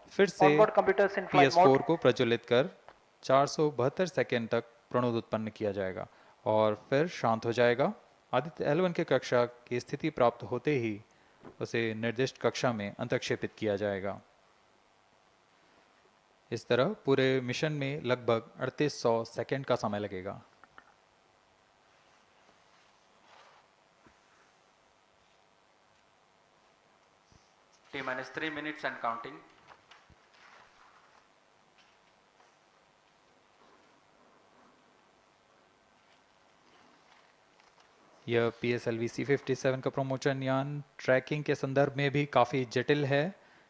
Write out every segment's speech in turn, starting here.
फिर से Onboard computers in flight mode. PS4 को प्रज्वलित कर 472 सेकेंड तक प्रणोद उत्पन्न किया जाएगा और फिर शांत हो जाएगा। आदित्य L1 के कक्षा की स्थिति प्राप्त होते ही उसे निर्दिष्ट कक्षा में अंतक्षेपित किया जाएगा। इस तरह पूरे मिशन में लगभग 3800 सेकेंड का समय लगेगा। T-minus 3 minutes and counting. यह PSLV C57 का प्रमोशन यान ट्रैकिंग के संदर्भ में भी काफ़ी जटिल है।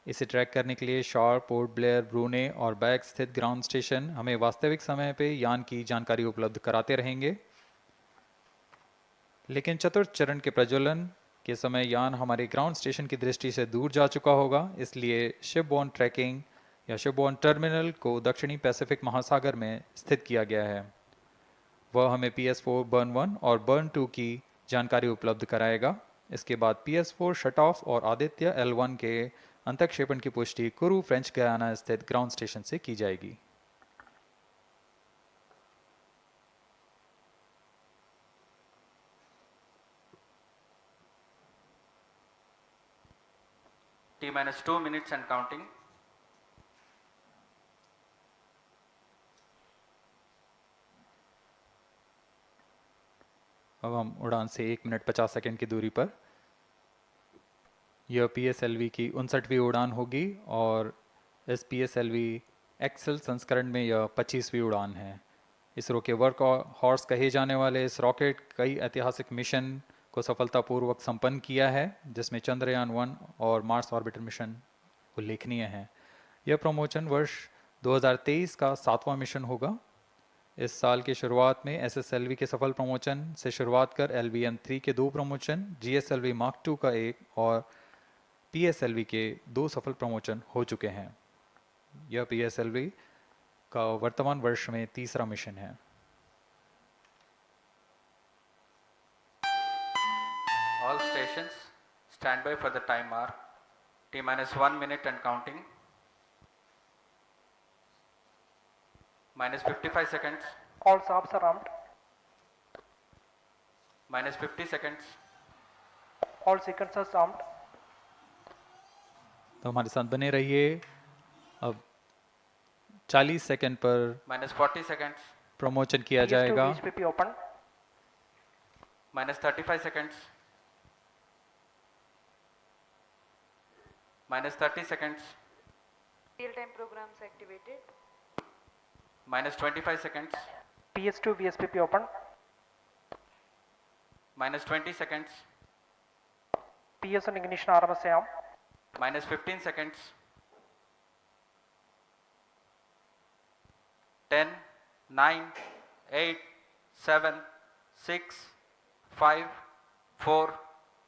इसे ट्रैक करने के लिए शॉर, पोर्ट ब्लेयर, ब्रूने और बैग स्थित ग्राउंड स्टेशन हमें वास्तविक समय पे यान की जानकारी उपलब्ध कराते रहेंगे। लेकिन चतुर्थ चरण के प्रज्वलन के समय यान हमारे ग्राउंड स्टेशन की दृष्टि से दूर जा चुका होगा, इसलिए शिपबोर्न ट्रैकिंग या शिपबोर्न टर्मिनल को दक्षिणी पैसिफिक महासागर में स्थित किया गया है। वह हमें PS4 बर्न 1 और बर्न 2 की जानकारी उपलब्ध कराएगा। इसके बाद PS4 शट ऑफ और आदित्य L1 के अंतक्षेपण की पुष्टि कुरु फ्रेंच गयाना स्थित ग्राउंड स्टेशन से की जाएगी। T-minus 2 minutes and counting. अब हम उड़ान से 1 मिनट 50 सेकेंड की दूरी पर। यह PSLV की 59वीं उड़ान होगी और इस PSLV एक्सेल संस्करण में यह 25वीं उड़ान है। इसरो के वर्क हॉर्स कहे जाने वाले इस रॉकेट कई ऐतिहासिक मिशन को सफलतापूर्वक संपन्न किया है, जिसमें चंद्रयान 1 और मार्स ऑर्बिटर मिशन उल्लेखनीय हैं। यह प्रमोशन वर्ष 2023 का 7वां मिशन होगा। इस साल की शुरुआत में SSLV के सफल प्रमोशन से शुरुआत कर LVM-3 के 2 प्रमोशन, GSLV Mark II का 1 और PSLV के 2 सफल प्रमोशन हो चुके हैं। यह PSLV का वर्तमान वर्ष में 3रा मिशन है। All stations stand by for the time hour. T-minus 1 minute and counting. Minus 55 seconds. All shafts are armed. Minus 50 seconds. All sequencers armed. तो हमारे साथ बने रहिए। अब 40 सेकंड पर Minus 40 seconds. प्रमोशन किया PS2 जाएगा। VSPP open. Minus 35 seconds. Minus 30 seconds. Real-time programs activated. Minus 25 seconds. PS2 VSPP open. Minus 20 seconds. PS1 ignition RMS arm. Minus 15 seconds. 10, 9, 8, 7, 6, 5, 4,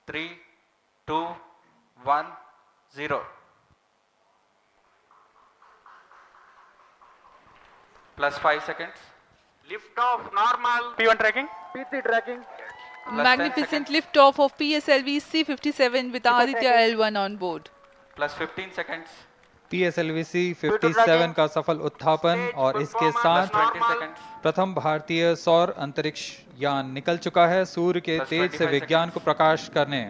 3, 2, 1, 0. Plus 5 seconds. Lift off normal. P1 tracking. PT tracking. Plus 10 Magnificent seconds. liftoff of PSLV C57 with Adhitya L1 on board. Plus 15 seconds. PSLV C57 का सफल उत्थापन और इसके साथ 20 seconds. प्रथम भारतीय सौर अंतरिक्ष यान निकल चुका है सूर्य के Plus तेज से 25 विज्ञान को प्रकाश करने।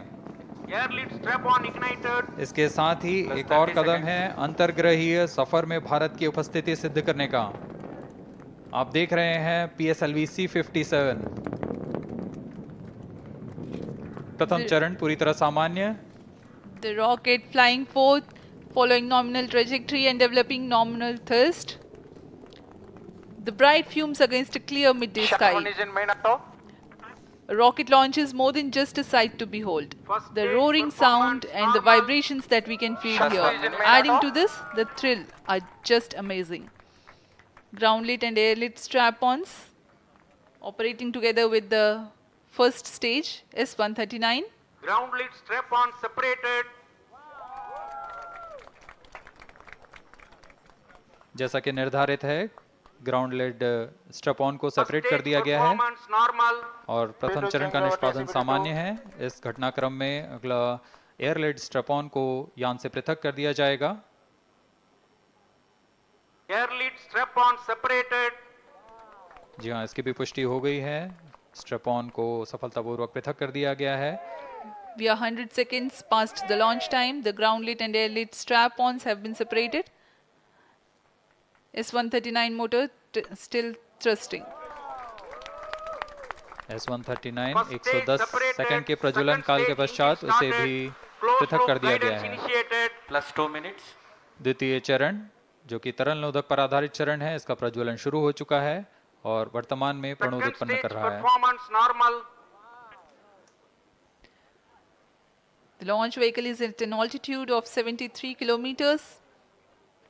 Air lead strap on ignited. इसके साथ ही Plus एक और 30 कदम seconds. है अंतर्ग्रहीय सफर में भारत की उपस्थिति सिद्ध करने का। आप देख रहे हैं PSLV C57। प्रथम चरण पूरी तरह सामान्य। The rocket flying forth, following nominal trajectory and developing nominal thrust. The bright fumes against a clear midday Shutdown sky. is in main auto. A rocket launch is more than just a sight to behold. First The stage roaring performance sound and the normal. vibrations that we can feel Shutdown here, is in main adding auto. to this, the thrill are just amazing. Ground lit and air lit strap-ons operating together with the first stage S139. Ground lead strap on separated. जैसा कि निर्धारित है, ground lead स्ट्रप on को First separate कर stage दिया गया है performance normal. और प्रथम चरण का निष्पादन सामान्य है। इस घटनाक्रम में अगला एयर लेड स्ट्रप ऑन को यान से पृथक कर दिया जाएगा। Air lead strap-on separated. जी हाँ, इसकी भी पुष्टि हो गई है। स्ट्रैप ऑन को सफलतापूर्वक पृथक कर दिया गया है। We are 100 seconds past the launch time. The ground lit and air lit strap-ons have been separated. S139 motor still thrusting. S139 First stage 110 separated. Second के प्रज्वलन Second काल के stage पश्चात engine उसे started. भी Closed पृथक कर loop दिया गया guidance है। initiated. Plus 2 minutes. द्वितीय चरण जो कि तरल नोदक पर आधारित चरण है, इसका प्रज्वलन शुरू हो चुका है और वर्तमान में प्रणोद Second उत्पन्न stage कर रहा है। performance normal. The launch vehicle is at an altitude of 73 kilometers.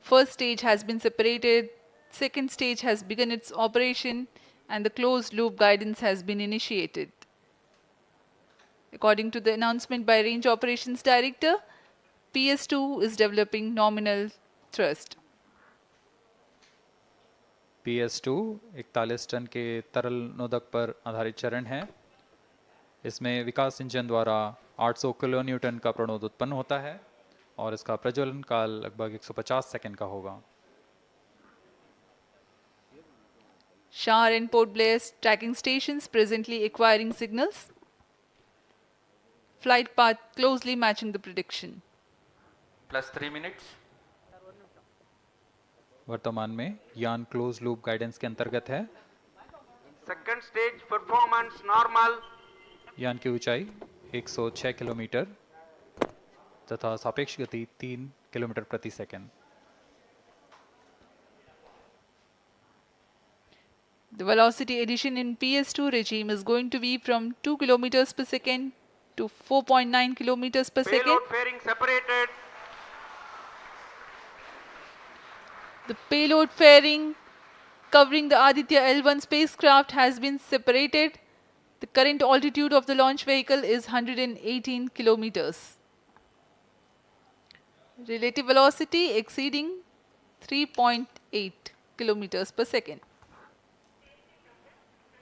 First stage has been separated. Second stage has begun its operation and the closed loop guidance has been initiated. According to the announcement by Range Operations Director, PS2 is developing nominal thrust. PS2 41 ton के तरल नोदक पर आधारित चरण है। इसमें विकास engine द्वारा 800 kilo Newton का प्रणोद उत्पन्न होता है और इसका प्रज्वलन काल लगभग 150 सेकंड का होगा। Shar and Port Blair tracking stations presently acquiring signals. Flight path closely matching the prediction. Plus 3 minutes. वर्तमान में यान क्लोज लूप गाइडेंस के अंतर्गत है। Second stage performance normal. यान की ऊंचाई 106 किलोमीटर तथा सापेक्ष गति 3 किलोमीटर प्रति second. The velocity addition in PS2 regime is going to be from 2 kilometers per second to 4.9 kilometers per second. Payload fairing separated. The payload fairing covering the Aditya L1 spacecraft has been separated. The current altitude of the launch vehicle is 118 kilometers. Relative velocity exceeding 3.8 kilometers per second.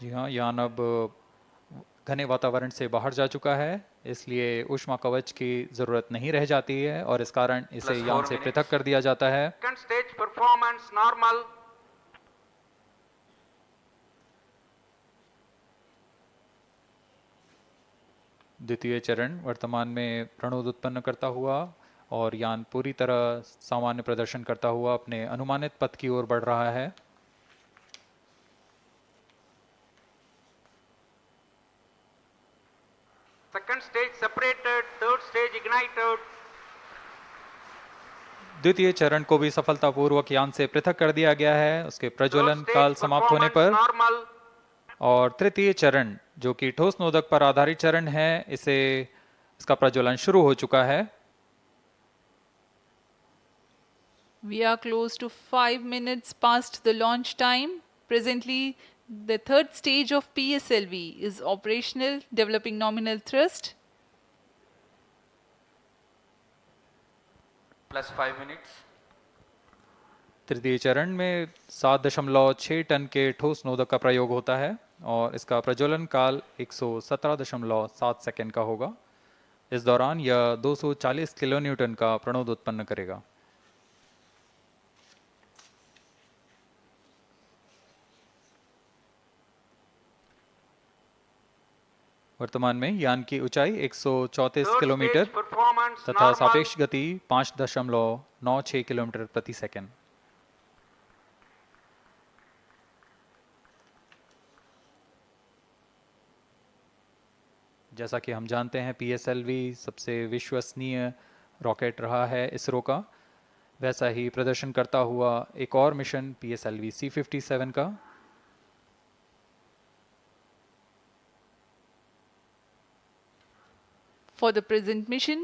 जी हाँ, यान अब घने वातावरण से बाहर जा चुका है, इसलिए ऊष्मा कवच की जरूरत नहीं रह जाती है और इस कारण इसे Plus यान 4 से minutes. पृथक कर दिया जाता है। Second stage performance normal. द्वितीय चरण वर्तमान में प्रणोद उत्पन्न करता हुआ और यान पूरी तरह सामान्य प्रदर्शन करता हुआ अपने अनुमानित पथ की ओर बढ़ रहा है। Second stage separated. Third stage ignited. द्वितीय चरण को भी सफलतापूर्वक यान से पृथक कर दिया गया है उसके प्रज्वलन Third काल stage समाप्त होने performance पर। normal. और तृतीय चरण जो कि ठोस नोदक पर आधारित चरण है, इसका प्रज्वलन शुरू हो चुका है। We are close to 5 minutes past the launch time. Presently, the third stage of PSLV is operational, developing nominal thrust. Plus 5 minutes. तृतीय चरण में 7.6 टन के ठोस नोदक का प्रयोग होता है और इसका प्रज्वलन काल 117.7 सेकंड का होगा। इस दौरान यह 240 किलो न्यूटन का प्रणोद उत्पन्न करेगा। वर्तमान में यान की ऊंचाई 134 Third किलोमीटर stage performance तथा normal. सापेक्ष गति 5.96 किलोमीटर प्रति सेकंड। जैसा कि हम जानते हैं PSLV सबसे विश्वसनीय रॉकेट रहा है इसरो का, वैसा ही प्रदर्शन करता हुआ एक और मिशन PSLV C57 का। For the present mission,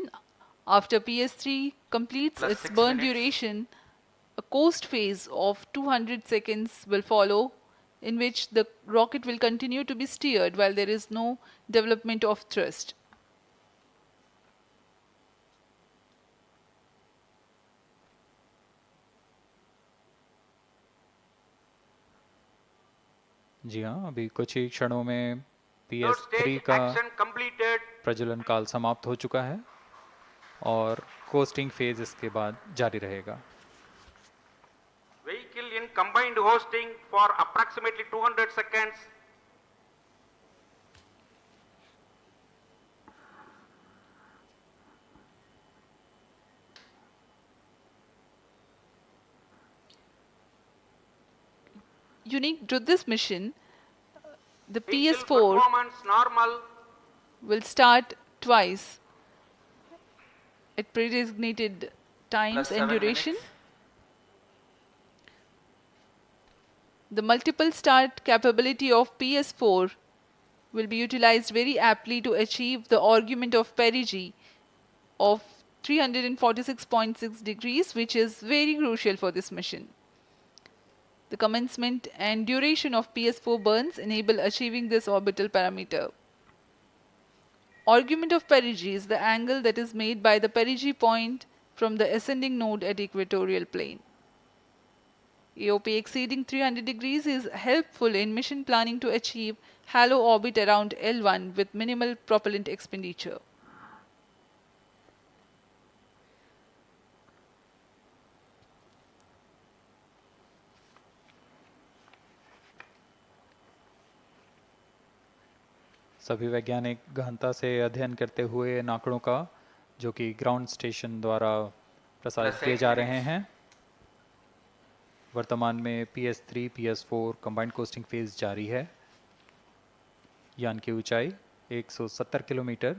after PS3 completes Plus its 6 burn minutes. duration, a coast phase of 200 seconds will follow, in which the rocket will continue to be steered while there is no development of thrust. जी हाँ, अभी कुछ ही क्षणों में Third PS3 stage का action completed. प्रज्वलन काल समाप्त हो चुका है और कोस्टिंग फेज इसके बाद जारी रहेगा। Vehicle in combined hosting for approximately 200 seconds. Unique to this mission, the Vehicle PS4 performance normal. will start twice at pre-designated times Plus and 7 duration. minutes. The multiple start capability of PS4 will be utilized very aptly to achieve the argument of perigee of 346.6 degrees, which is very crucial for this mission. The commencement and duration of PS4 burns enable achieving this orbital parameter. Argument of perigee is the angle that is made by the perigee point from the ascending node at equatorial plane. AOP exceeding 300 degrees is helpful in mission planning to achieve halo orbit around L1 with minimal propellant expenditure. सभी वैज्ञानिक गहनता से अध्ययन करते हुए इन आंकड़ों का जो कि ग्राउंड स्टेशन द्वारा प्रसारित Plus किए 8 जा minutes. रहे हैं। वर्तमान में PS3, PS4 combined costing phase जारी है। यान की ऊंचाई 170 किलोमीटर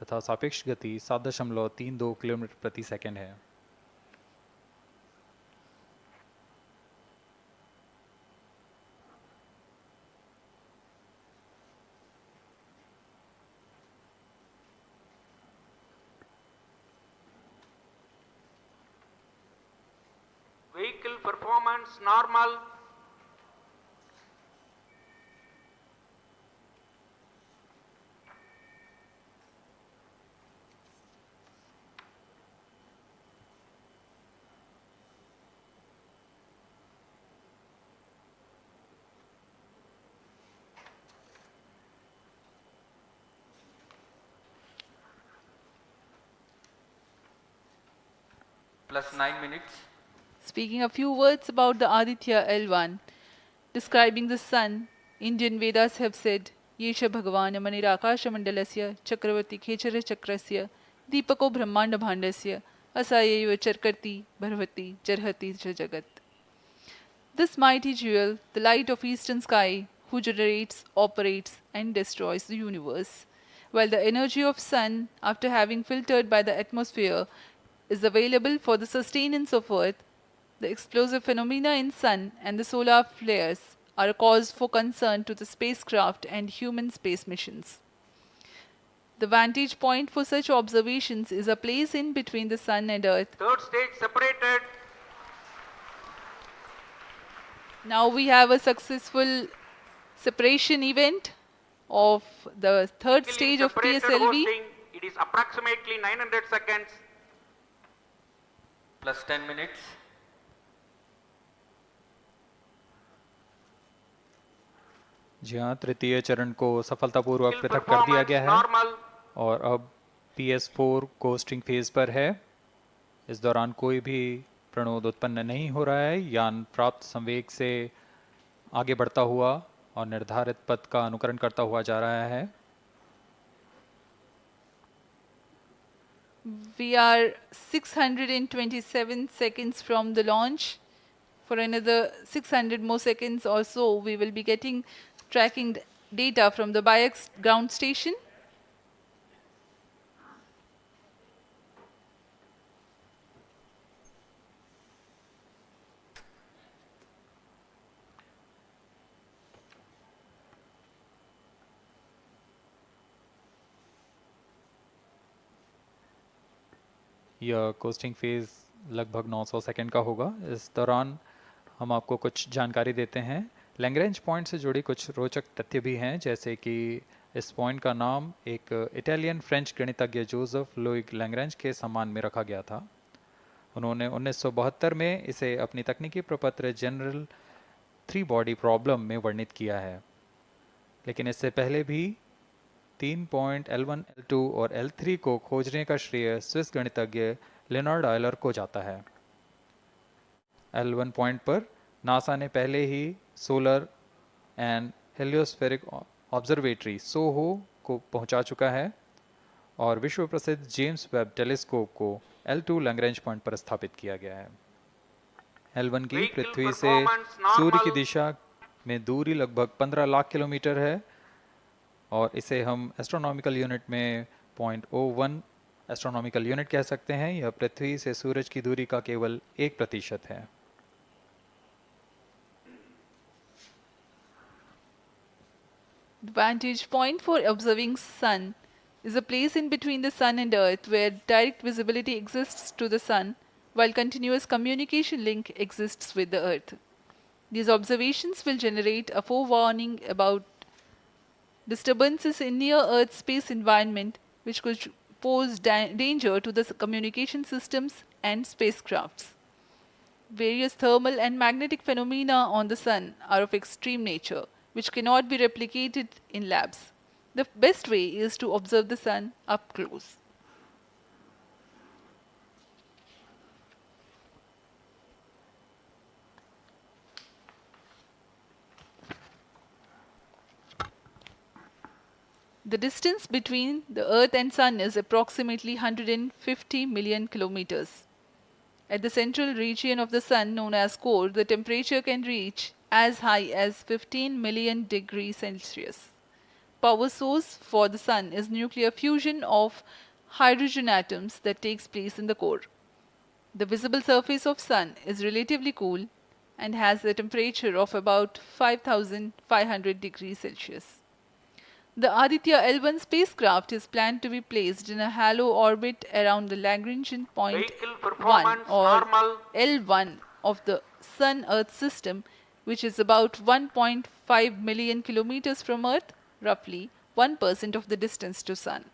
तथा सापेक्ष गति 7.32 किलोमीटर प्रति सेकंड है। Vehicle performance normal. Plus 9 minutes. Speaking a few words about the Adhitya L1, describing the sun, Indian Vedas have said, Yesha Bhagavan Manirakash Mandalasya Chakravarti Khechara Chakrasya Deepako Brahmanda Bhandasya Asayeva Charkarti Bharvati Jarhati Jagat. This mighty jewel, the light of eastern sky, who generates, operates and destroys the universe, while the energy of sun, after having filtered by the atmosphere, is available for the sustenance of earth, the explosive phenomena in sun and the solar flares are a cause for concern to the spacecraft and human space missions. The vantage point for such observations is a place in between the sun and earth. Third stage separated. Now we have a successful separation event of the third Vehicle stage in of separated PSLV. hosting. It is approximately 900 seconds. Plus 10 minutes. जी हाँ, तृतीय चरण को सफलतापूर्वक Vehicle पृथक कर दिया performance गया है normal. और अब PS4 कोस्टिंग फेज पर है। इस दौरान कोई भी प्रणोद उत्पन्न नहीं हो रहा है। यान प्राप्त संवेग से आगे बढ़ता हुआ और निर्धारित पथ का अनुकरण करता हुआ जा रहा है। We are 627 seconds from the launch. For another 600 more seconds or so, we will be getting tracking data from the BIAX ground station. यह कोस्टिंग फेज लगभग 900 सेकंड का होगा। इस दौरान हम आपको कुछ जानकारी देते हैं। लैग्रेंज पॉइंट से जुड़ी कुछ रोचक तथ्य भी हैं, जैसे कि इस पॉइंट का नाम एक इटालियन फ्रेंच गणितज्ञ जोसेफ लुइग लैग्रेंज के सम्मान में रखा गया था। उन्होंने 1972 में इसे अपनी तकनीकी प्रपत्र जनरल 3 बॉडी प्रॉब्लम में वर्णित किया है, लेकिन इससे पहले भी 3 पॉइंट L1, L2 और L3 को खोजने का श्रेय स्विस गणितज्ञ लियोनार्ड आयलर को जाता है। L1 पॉइंट पर नासा ने पहले ही सोलर एंड हेलियोस्फेरिक ऑब्जर्वेटरी सोहो को पहुंचा चुका है और विश्व प्रसिद्ध जेम्स वेब टेलीस्कोप को L2 लैग्रेंज पॉइंट पर स्थापित किया गया है। L1 की Vehicle पृथ्वी से performance सूर्य की normal. दिशा में दूरी लगभग 15 लाख किलोमीटर है और इसे हम एस्ट्रोनॉमिकल यूनिट में 0.01 एस्ट्रोनॉमिकल यूनिट कह सकते हैं। यह पृथ्वी से सूरज की दूरी का केवल 1% है। The vantage point for observing sun is a place in between the sun and earth where direct visibility exists to the sun while continuous communication link exists with the earth. These observations will generate a forewarning about disturbances in near Earth space environment which could pose danger to the communication systems and spacecrafts. Various thermal and magnetic phenomena on the sun are of extreme nature, which cannot be replicated in labs. The best way is to observe the sun up close. The distance between the Earth and Sun is approximately 150 million kilometers. At the central region of the Sun, known as core, the temperature can reach as high as 15 million degrees Celsius. Power source for the Sun is nuclear fusion of hydrogen atoms that takes place in the core. The visible surface of Sun is relatively cool and has a temperature of about 5500 degrees Celsius. The Aditya L1 spacecraft is planned to be placed in a halo orbit around the Lagrangian point Vehicle 1 performance or normal. L1 of the Sun-Earth system, which is about 1.5 million kilometers from Earth, roughly 1% of the distance to Sun.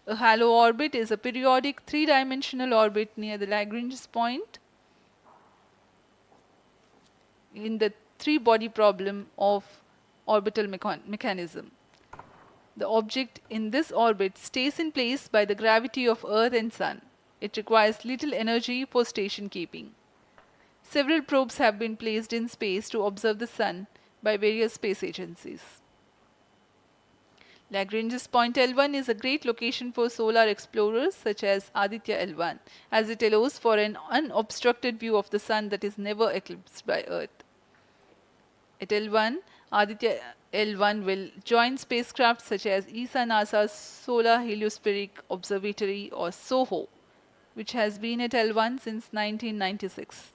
A halo orbit is a periodic three-dimensional orbit near the Lagrange point in the three-body problem of orbital mechanism. The object in this orbit stays in place by the gravity of Earth and Sun. It requires little energy for station keeping. Several probes have been placed in space to observe the Sun by various space agencies. Lagrange's point L1 is a great location for solar explorers such as Aditya L1, as it allows for an unobstructed view of the Sun that is never eclipsed by Earth. At L1, Aditya L1 will join spacecraft such as ESA-NASA's Solar Heliospheric Observatory or SOHO, which has been at L1 since 1996.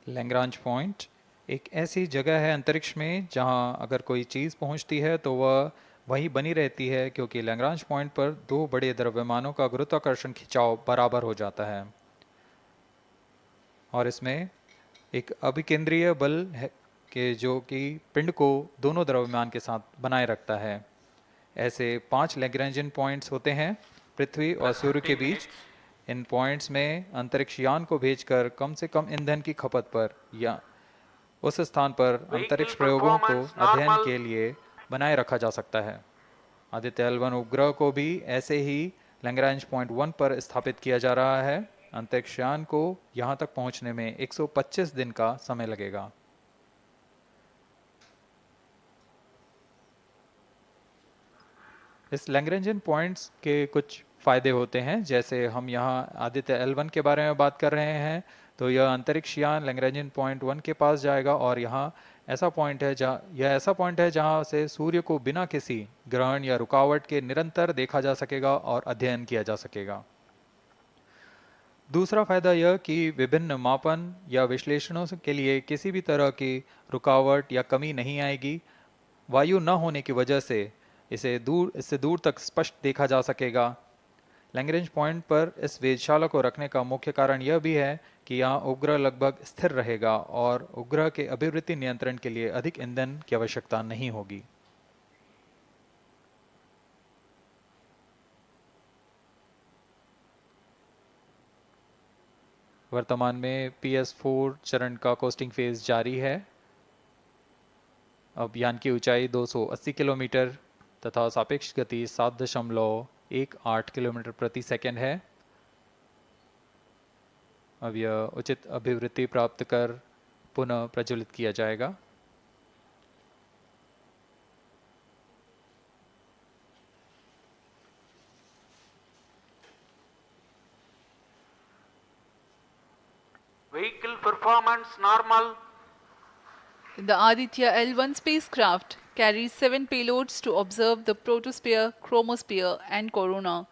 Lagrange point एक ऐसी जगह है अंतरिक्ष में जहां अगर कोई चीज़ पहुंचती है तो वह वहीं बनी रहती है, क्योंकि लैग्रांज पॉइंट पर दो बड़े द्रव्यमानों का गुरुत्वाकर्षण खिंचाव बराबर हो जाता है और इसमें एक अभिकेंद्रीय बल है कि जो कि पिंड को दोनों द्रव्यमान के साथ बनाए रखता है। ऐसे 5 लैग्रेंजियन पॉइंट्स होते हैं पृथ्वी और सूर्य के बीच। इन पॉइंट्स में अंतरिक्ष यान को भेजकर कम से कम ईंधन की खपत पर या उस स्थान पर अंतरिक्ष प्रयोगों को अध्ययन के लिए बनाए रखा जा सकता है। आदित्य L1 उपग्रह को भी ऐसे ही लैग्रेंज पॉइंट 1 पर स्थापित किया जा रहा है। अंतरिक्ष यान को यहां तक पहुंचने में 125 दिन का समय लगेगा। इस लैग्रेंजियन पॉइंट्स के कुछ फायदे होते हैं, जैसे हम यहाँ आदित्य L1 के बारे में बात कर रहे हैं तो यह अंतरिक्ष यान लैग्रेंजियन पॉइंट 1 के पास जाएगा और यहाँ ऐसा पॉइंट है जहाँ से सूर्य को बिना किसी ग्रहण या रुकावट के निरंतर देखा जा सकेगा और अध्ययन किया जा सकेगा। दूसरा फायदा यह कि विभिन्न मापन या विश्लेषणों के लिए किसी भी तरह की रुकावट या कमी नहीं आएगी। वायु न होने की वजह से इससे दूर तक स्पष्ट देखा जा सकेगा। लैग्रेंज पॉइंट पर इस वेधशाला को रखने का मुख्य कारण यह भी है कि यहाँ उपग्रह लगभग स्थिर रहेगा और उपग्रह के अभिवृद्धि नियंत्रण के लिए अधिक ईंधन की आवश्यकता नहीं होगी। वर्तमान में PS4 चरण का कोस्टिंग फेज जारी है। अब यान की ऊंचाई 280 किलोमीटर तथा सापेक्ष गति 7.18 किलोमीटर प्रति सेकंड है। अब यह उचित अभिवृद्धि प्राप्त कर पुनः प्रज्वलित किया जाएगा। Vehicle performance normal. The Aditya L1 spacecraft carries 7 payloads to observe the protosphere, chromosphere, and corona,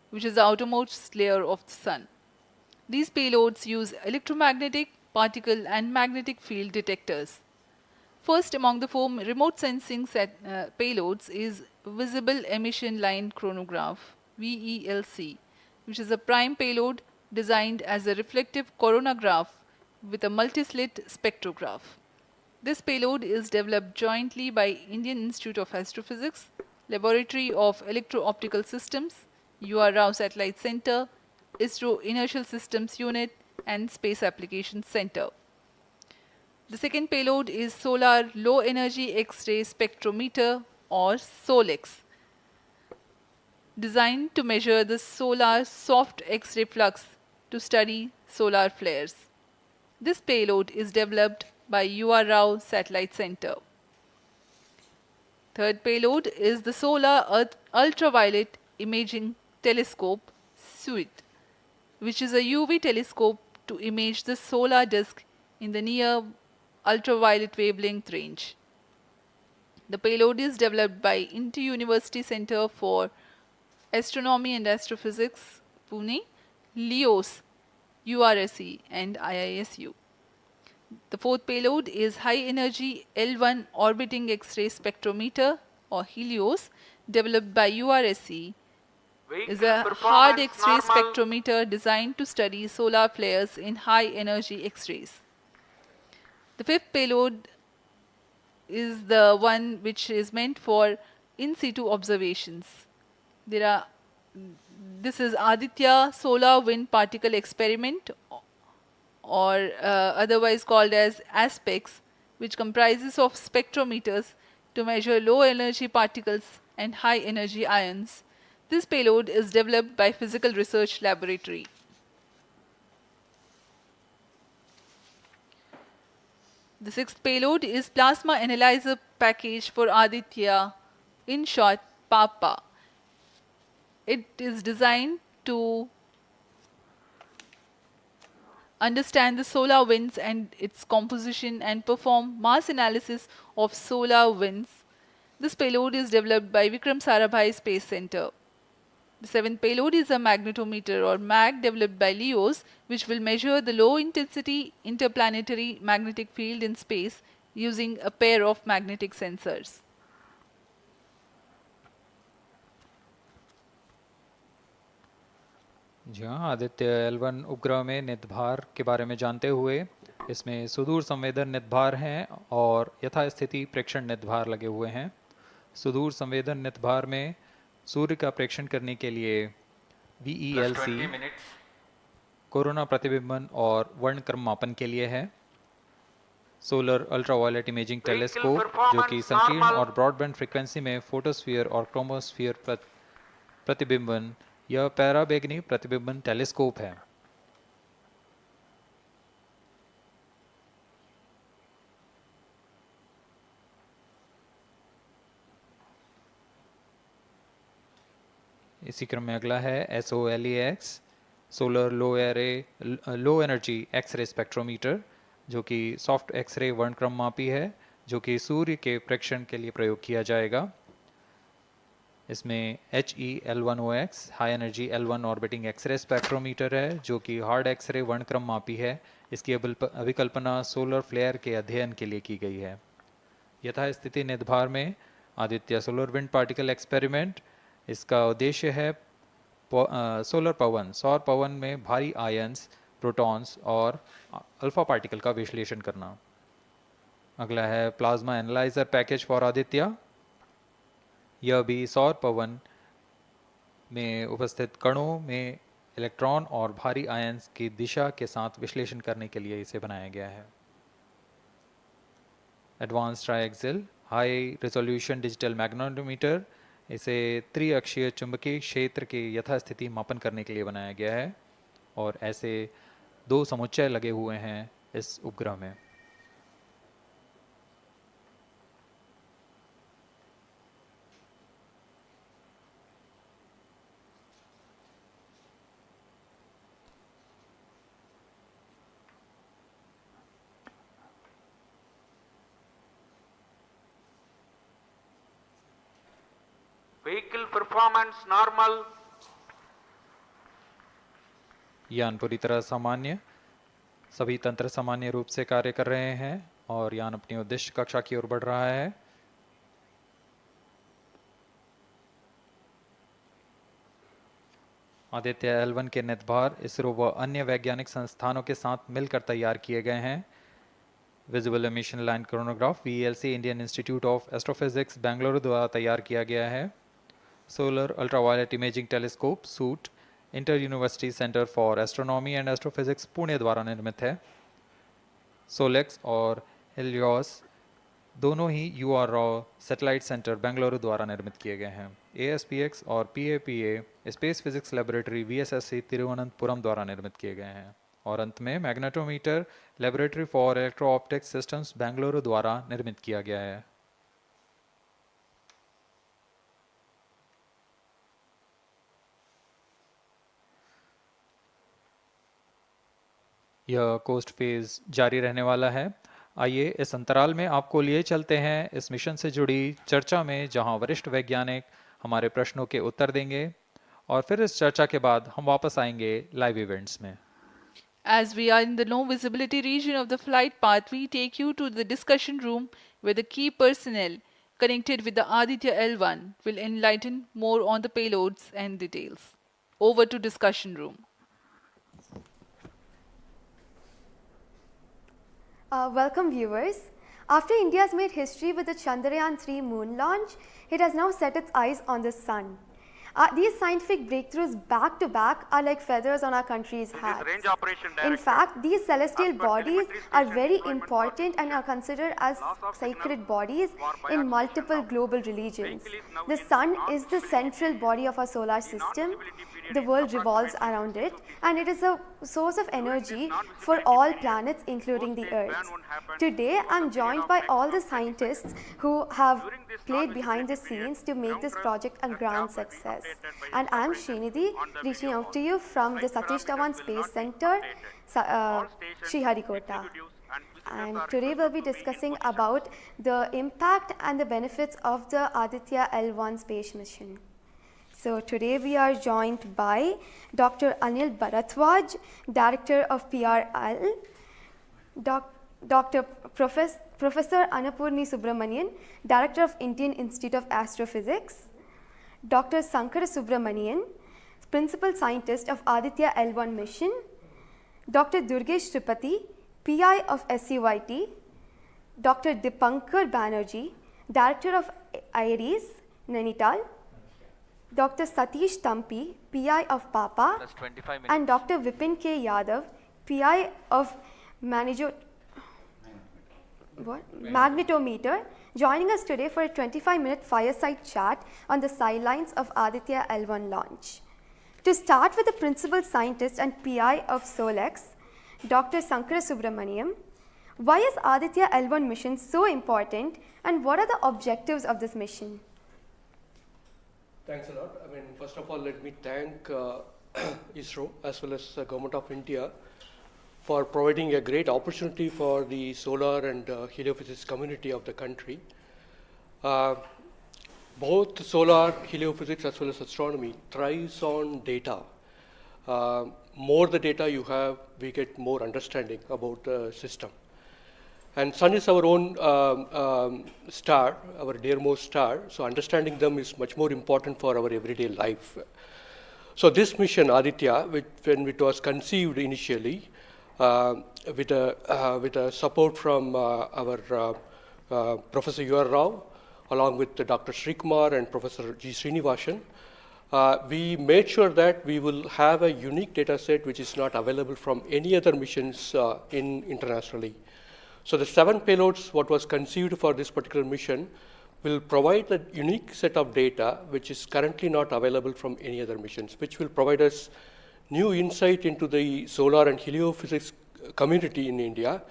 which is the outermost layer of the Sun. These payloads use electromagnetic, particle, and magnetic field detectors. First among the 4 remote sensing payloads is Visible Emission Line Chronograph (VELC), which is a prime payload designed as a reflective coronagraph with a multi-slit spectrograph. This payload is developed jointly by Indian Institute of Astrophysics, Laboratory of Electro-Optical Systems, UR Rao Satellite Center, ISRO Inertial Systems Unit, and Space Applications Center. The second payload is Solar Low Energy X-ray Spectrometer, or SOLEX, designed to measure the solar soft X-ray flux to study solar flares. This payload is developed by UR Rao Satellite Center. Third payload is the Solar Earth Ultraviolet Imaging Telescope SUIT, which is a UV telescope to image the solar disk in the near ultraviolet wavelength range. The payload is developed by Inter-University Center for Astronomy and Astrophysics, Pune, LEOS, URSE, and IISU. The fourth payload is High Energy L1 Orbiting X-ray Spectrometer, or HELIOS, developed by URSE. Is a hard X-ray spectrometer designed to study solar flares in high energy X-rays. The fifth payload is the one which is meant for in situ observations. This is Aditya Solar Wind Particle Experiment, or otherwise called as ASPEX, which comprises of spectrometers to measure low energy particles and high energy ions. This payload is developed by Physical Research Laboratory. The sixth payload is Plasma Analyzer Package for Aditya, in short PAPA. It is designed to understand the solar winds and its composition and perform mass analysis of solar winds. This payload is developed by Vikram Sarabhai Space Center. The seventh payload is a magnetometer, or MAG, developed by LEOS, which will measure the low intensity interplanetary magnetic field in space using a pair of magnetic sensors. जी हाँ, Aditya L1 उपग्रह में नितभार के बारे में जानते हुए इसमें सुदूर संवेदन नितभार हैं और यथास्थिति प्रेक्षण नितभार लगे हुए हैं। सुदूर संवेदन नितभार में सूर्य का प्रेक्षण करने के लिए VELC कोरोना प्रतिबिंबन और वर्णक्रम मापन के लिए है। सोलर अल्ट्रावायलेट इमेजिंग टेलीस्कोप, जो कि संकीर्ण और ब्रॉडबैंड फ्रीक्वेंसी में फोटोस्फीयर और क्रोमोस्फीयर प्रतिबिंबन, यह पैराबैंगनी प्रतिबिंबन टेलीस्कोप है। इसी क्रम में अगला है SOLEX, solar low energy x ray spectrometer, जो कि सॉफ्ट एक्सरे वर्णक्रम मापी है, जो कि सूर्य के प्रेक्षण के लिए प्रयोग किया जाएगा। इसमें HEL1OX high energy L1 orbiting x ray spectrometer है, जो कि हार्ड एक्सरे वर्णक्रम मापी है। इसकी अभिकल्पना सोलर फ्लेयर के अध्ययन के लिए की गई है। यथास्थिति नितभार में Aditya solar wind particle experiment, इसका उद्देश्य है सोलर पवन, सौर पवन में भारी आयंस, प्रोटॉन्स और अल्फा पार्टिकल का विश्लेषण करना। अगला है plasma analyser package for Aditya. यह भी सौर पवन में उपस्थित कणों में इलेक्ट्रॉन और भारी आयंस की दिशा के साथ विश्लेषण करने के लिए इसे बनाया गया है। Advance triaxial high resolution digital magnetometer, इसे त्रिअक्षीय चुंबकीय क्षेत्र के यथास्थिति मापन करने के लिए बनाया गया है और ऐसे 2 समुच्चय लगे हुए हैं इस उपग्रह में। Vehicle performance normal. यान पूरी तरह सामान्य, सभी तंत्र सामान्य रूप से कार्य कर रहे हैं और यान अपनी उद्देश्य कक्षा की ओर बढ़ रहा है। आदित्य L1 के नितभार इसरो व अन्य वैज्ञानिक संस्थानों के साथ मिलकर तैयार किए गए हैं। Visible emission line chronograph VELC Indian institute of astrophysics Bengaluru द्वारा तैयार किया गया है। Solar ultraviolet imaging telescope suit inter university centre for astronomy and astrophysics Pune द्वारा निर्मित है। सोलेक्स और हेलियोस दोनों ही UR सैटेलाइट सेंटर बेंगलुरु द्वारा निर्मित किए गए हैं। ASPX और PAPA space physics laboratory VSSC Thiruvananthapuram द्वारा निर्मित किए गए हैं। और अंत में magnetometer laboratory for electro optics systems Bengaluru द्वारा निर्मित किया गया है। यह कोस्ट फेज जारी रहने वाला है। आइए इस अंतराल में आपको लिए चलते हैं इस मिशन से जुड़ी चर्चा में, जहां वरिष्ठ वैज्ञानिक हमारे प्रश्नों के उत्तर देंगे और फिर इस चर्चा के बाद हम वापस आएंगे लाइव इवेंट्स में। As we are in the low visibility region of the flight path, we take you to the discussion room where the key personnel connected with the Aditya L1 will enlighten more on the payloads and details. Over to discussion room. Welcome viewers. After India has made history with the Chandrayaan-3 moon launch, it has now set its eyes on the sun. These scientific breakthroughs back to back are like feathers on our country's hats. Range Operation In Director. fact, these celestial As per bodies telemetry are station very deployment important and coordination, are considered as loss of sacred signal bodies for in biaxial multiple shutdown. global religions. Vehicle is now The in sun is the non-visibility central period. body of our solar The system. non-visibility period The is world revolves approximately around it 6 to 6 and it is a source of energy non-visibility for all period, planets including the post-stage Earth. ban won't happen Today over I'm the period joined of by next all the 25 scientists who have During this played behind the non-visibility period, scenes to make this ground project a truth, the grand staff will be success. updated by And I'm operators Srinidhi, on the reaching video out to call. you from the Flight Satish parameters Dhawan will Space not be Center, updated. All stations, Sriharikota. executives and visitors And are today we'll requested be to in discussing position. about the impact and the benefits of the Aditya L1 space mission. So today we are joined by Dr. Anil Bharadwaj, Director of PRL, Professor Annapurni Subramanian, Director of Indian Institute of Astrophysics, Dr. Sankara Subramanian, Principal Scientist of Aditya L1 mission, Dr. Durgesh Tripathi, PI of SUIT, Dr. Dipankar Banerjee, Director of IRIS, Nainital, Dr. Satish Tampi, PI of PAPA, Plus 25 minutes. and Dr. Vipin K. Yadav, PI of Magnetometer, joining us today for a 25-minute fireside chat on the sidelines of Aditya L1 launch. To start with the principal scientist and PI of SOLEX, Dr. Sankara Subramaniam, why is Aditya L1 mission so important and what are the objectives of this mission? Thanks a lot. I mean, first of all, let me thank ISRO as well as the Government of India for providing a great opportunity for the solar and heliophysics community of the country. Both solar, heliophysics as well as astronomy thrives on data. More the data you have, we get more understanding about the system. And sun is our own star, our dearmost star, so understanding them is much more important for our everyday life. So this mission, Aditya, when it was conceived initially, with a support from our Professor U.R. Rao, along with Dr. Srikumar and Professor G. Srinivasan, we made sure that we will have a unique data set which is not available from any other missions internationally. So the 7 payloads what was conceived for this particular mission will provide a unique set of data which is currently not available from any other missions, which will provide us new insight into the solar and heliophysics community in India,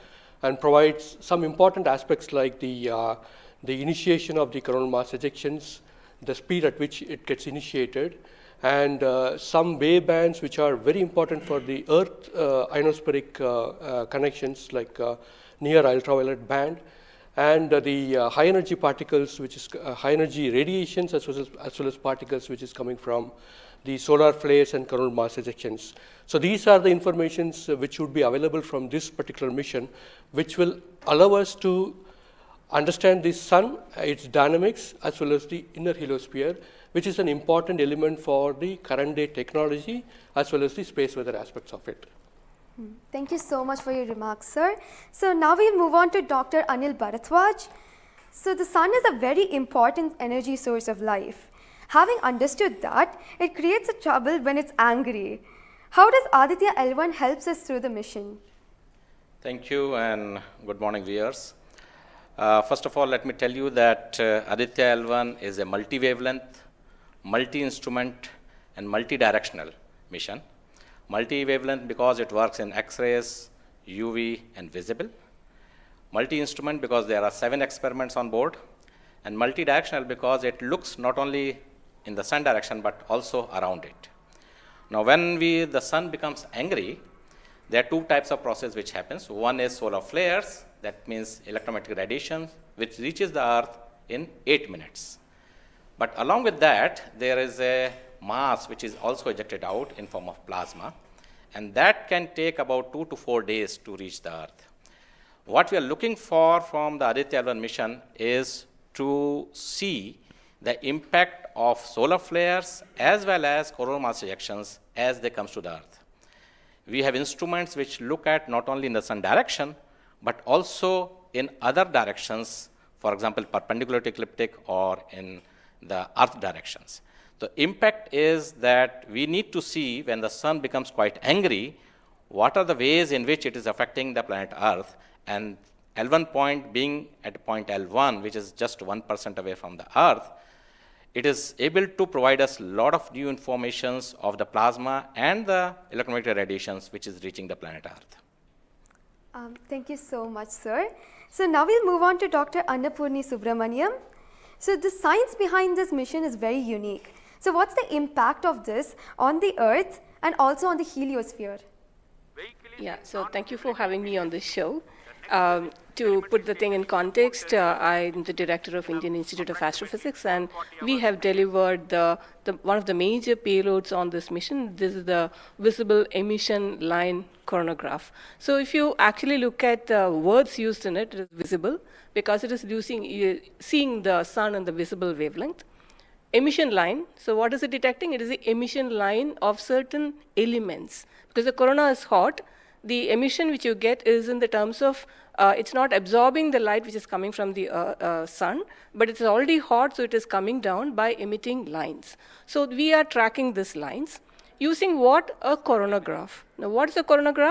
and provides some important aspects like the initiation of the coronal mass ejections, the speed at which it gets initiated, and some wavebands which are very important for the Earth ionospheric connections, like near ultraviolet band, and the high energy particles, which is high energy radiations, as well as particles which is coming from the solar flares and coronal mass ejections. So these are the informations which would be available from this particular mission, which will allow us to understand the sun, its dynamics, as well as the inner heliosphere, which is an important element for the current day technology, as well as the space weather aspects of it. Thank you so much for your remarks, sir. So now we'll move on to Dr. Anil Bharadwaj. So the sun is a very important energy source of life. Having understood that, it creates a trouble when it's angry. How does Adhitya L1 helps us through the mission? Thank you and good morning, viewers. First of all, let me tell you that Adhitya L1 is a multi-wavelength, multi-instrument and multi-directional mission. Multi-wavelength because it works in X-rays, UV and visible. Multi-instrument because there are 7 experiments on board. And multi-directional because it looks not only in the sun direction but also around it. Now when the sun becomes angry, there are 2 types of process which happens. One is solar flares, that means electromagnetic radiation, which reaches the earth in 8 minutes. But along with that, there is a mass which is also ejected out in form of plasma, and that can take about 2 to 4 days to reach the earth. What we are looking for from the Adhitya L1 mission is to see the impact of solar flares as well as coronal mass ejections as they come to the earth. We have instruments which look at not only in the sun direction, but also in other directions, for example, perpendicular to ecliptic or in the earth directions. The impact is that we need to see when the sun becomes quite angry, what are the ways in which it is affecting the planet Earth, and L1 point being at point L1, which is just 1% away from the Earth, it is able to provide us a lot of new informations of the plasma and the electromagnetic radiations which is reaching the planet Earth. Thank you so much, sir. So now we'll move on to Dr. Annapurni Subramaniam. So the science behind this mission is very unique. So what's the impact of this on the Earth and also on the heliosphere? Yeah, so thank you for having me on this show. To put the thing in context, I'm the director of Indian Institute of Astrophysics, and we have delivered one of the major payloads on this mission. This is the visible emission line coronagraph. So if you actually look at the words used in it, it is visible because it is seeing the sun in the visible wavelength. Emission line, so what is it detecting? It is the emission line of certain elements. Because the corona is hot, the emission which you get is in the terms of, it's not absorbing the light which is coming from the sun, but it's already hot, so it is coming down by emitting lines. So we are tracking these lines using what? A coronagraph. Now what is a coronagraph?